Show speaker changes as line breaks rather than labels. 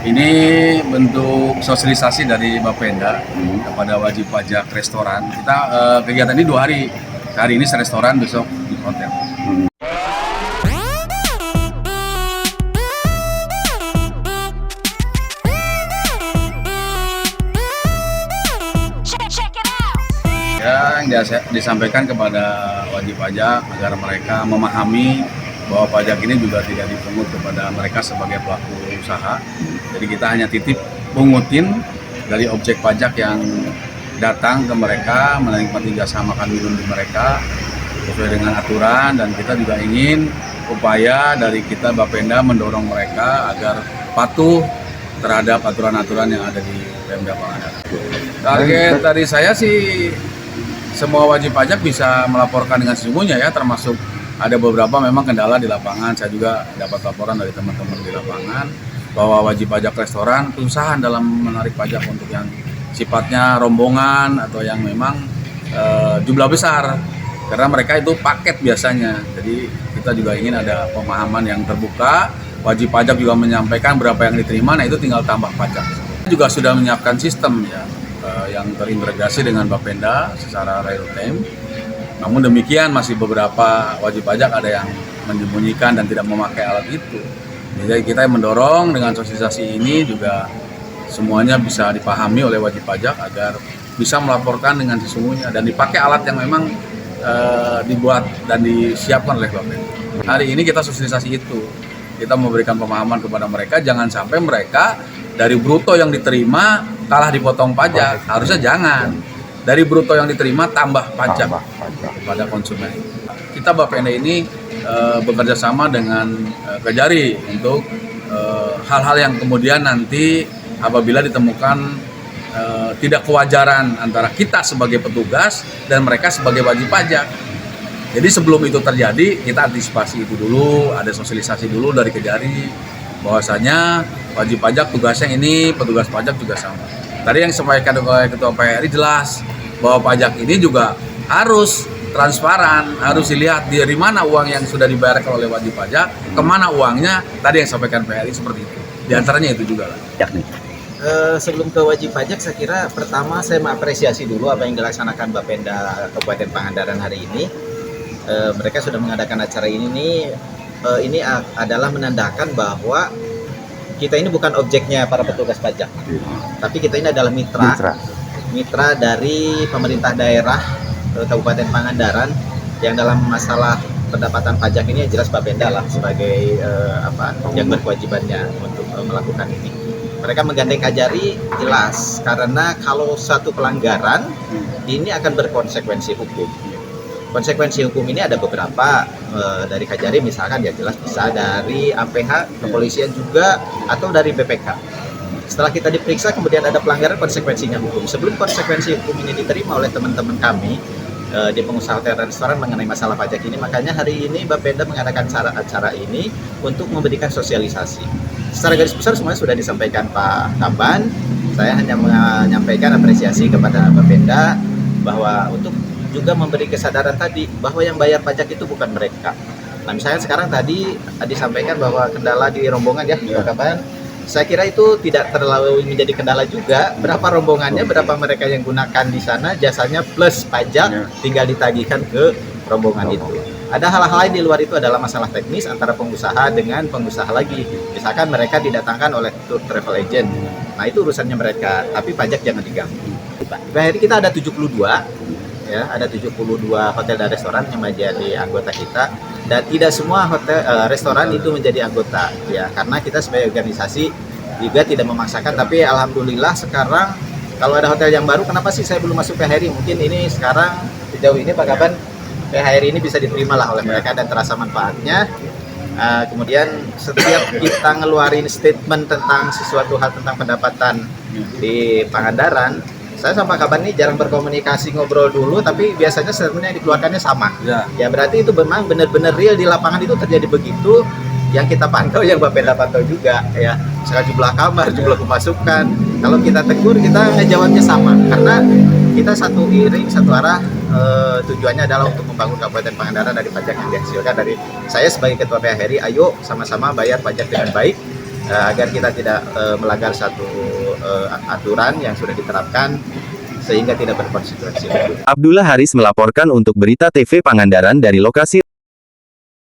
Ini bentuk sosialisasi dari Bapenda kepada wajib pajak restoran. Kita kegiatan ini 2 hari. Hari ini restoran, besok di hotel. Yang disampaikan kepada wajib pajak agar mereka memahami bahwa pajak ini juga tidak dipungut kepada mereka sebagai pelaku usaha. Jadi kita hanya titip pungutin dari objek pajak yang datang ke mereka, menikmati jasa makan minum di mereka sesuai dengan aturan, dan kita juga ingin upaya dari kita Bapenda mendorong mereka agar patuh terhadap aturan-aturan yang ada di Pemda Pangandaran. Target dari saya sih semua wajib pajak bisa melaporkan dengan sesungguhnya ya, termasuk ada beberapa memang kendala di lapangan. Saya juga dapat laporan dari teman-teman di lapangan bahwa wajib pajak restoran kesusahan dalam menarik pajak untuk yang sifatnya rombongan atau yang memang jumlah besar, karena mereka itu paket biasanya. Jadi kita juga ingin ada pemahaman yang terbuka. Wajib pajak juga menyampaikan berapa yang diterima, nah itu tinggal tambah pajak. Kita juga sudah menyiapkan sistem ya yang terintegrasi dengan Bapenda secara real time. Namun demikian masih beberapa wajib pajak ada yang menyembunyikan dan tidak memakai alat itu. Jadi kita mendorong dengan sosialisasi ini juga semuanya bisa dipahami oleh wajib pajak agar bisa melaporkan dengan sesungguhnya dan dipakai alat yang memang dibuat dan disiapkan oleh Bapenda. Hari ini kita sosialisasi itu. Kita memberikan pemahaman kepada mereka, jangan sampai mereka dari bruto yang diterima kalah dipotong pajak. Harusnya jangan. Dari bruto yang diterima tambah pajak kepada konsumen. Kita Bapenda ini bekerja sama dengan Kejari untuk hal-hal yang kemudian nanti apabila ditemukan tidak kewajaran antara kita sebagai petugas dan mereka sebagai wajib pajak. Jadi sebelum itu terjadi, kita antisipasi itu dulu, ada sosialisasi dulu dari Kejari bahwasanya wajib pajak tugasnya ini, petugas pajak juga sama. Tadi yang disampaikan oleh Ketua PRI jelas bahwa pajak ini juga harus transparan, harus dilihat dari mana uang yang sudah dibayarkan oleh wajib pajak, kemana uangnya. Tadi yang disampaikan PRI seperti itu. Di antaranya itu juga lah.
Sebelum ke wajib pajak, saya kira pertama saya mengapresiasi dulu apa yang dilaksanakan Bapenda Kabupaten Pangandaran hari ini. Mereka sudah mengadakan acara ini adalah menandakan bahwa kita ini bukan objeknya para petugas pajak, tapi kita ini adalah mitra dari pemerintah daerah Kabupaten Pangandaran yang dalam masalah pendapatan pajak ini jelas Bapenda lah sebagai yang berkewajibannya untuk melakukan ini. Mereka menggandeng Kejari jelas karena kalau satu pelanggaran ini akan berkonsekuensi hukum. Konsekuensi hukum ini ada beberapa dari Kejari, misalkan ya jelas bisa dari APH, kepolisian juga, atau dari BPK. Setelah kita diperiksa kemudian ada pelanggaran, konsekuensinya hukum. Sebelum konsekuensi hukum ini diterima oleh teman-teman kami di pengusaha hotel dan restoran mengenai masalah pajak ini, makanya hari ini Bapenda mengadakan acara ini untuk memberikan sosialisasi. Secara garis besar semuanya sudah disampaikan Pak Kaban. Saya hanya menyampaikan apresiasi kepada Bapenda bahwa untuk juga memberi kesadaran tadi bahwa yang bayar pajak itu bukan mereka. Nah misalnya sekarang tadi disampaikan bahwa kendala di rombongan ya Pak Kaban, saya kira itu tidak terlalu menjadi kendala juga. Berapa rombongannya, berapa mereka yang gunakan di sana jasanya plus pajak tinggal ditagihkan ke rombongan itu. Ada hal-hal lain di luar itu adalah masalah teknis antara pengusaha dengan pengusaha lagi. Misalkan mereka didatangkan oleh tour travel agent. Nah itu urusannya mereka, tapi pajak jangan diganggu. Hari kita ada 72 ya, ada 72 hotel dan restoran yang menjadi anggota kita, dan tidak semua hotel restoran itu menjadi anggota ya, karena kita sebagai organisasi juga tidak memaksakan. Tapi alhamdulillah sekarang kalau ada hotel yang baru, kenapa sih saya belum masuk PHRI? Mungkin ini sekarang sejauh ini Pak Kaban PHRI ini bisa diterima lah oleh mereka dan terasa manfaatnya. Kemudian setiap kita ngeluarin statement tentang sesuatu hal tentang pendapatan di Pangandaran, saya sama Kaban ini jarang berkomunikasi, ngobrol dulu, tapi biasanya statementnya dikeluarkannya sama. Ya berarti itu memang benar-benar real di lapangan itu terjadi begitu. Yang kita pantau, yang Bapenda pantau juga ya. Misalkan jumlah kamar, jumlah pemasukan. Kalau kita tegur, kita ngejawabnya sama. Karena kita satu iring, satu arah. Tujuannya adalah untuk membangun Kabupaten Pangandaran dari pajak yang dihasilkan dari saya sebagai Ketua PHRI. Ayo sama-sama bayar pajak dengan baik. agar kita tidak melanggar satu aturan yang sudah diterapkan sehingga tidak berkonsekuensi.
Abdullah Haris melaporkan untuk Berita TV Pangandaran dari lokasi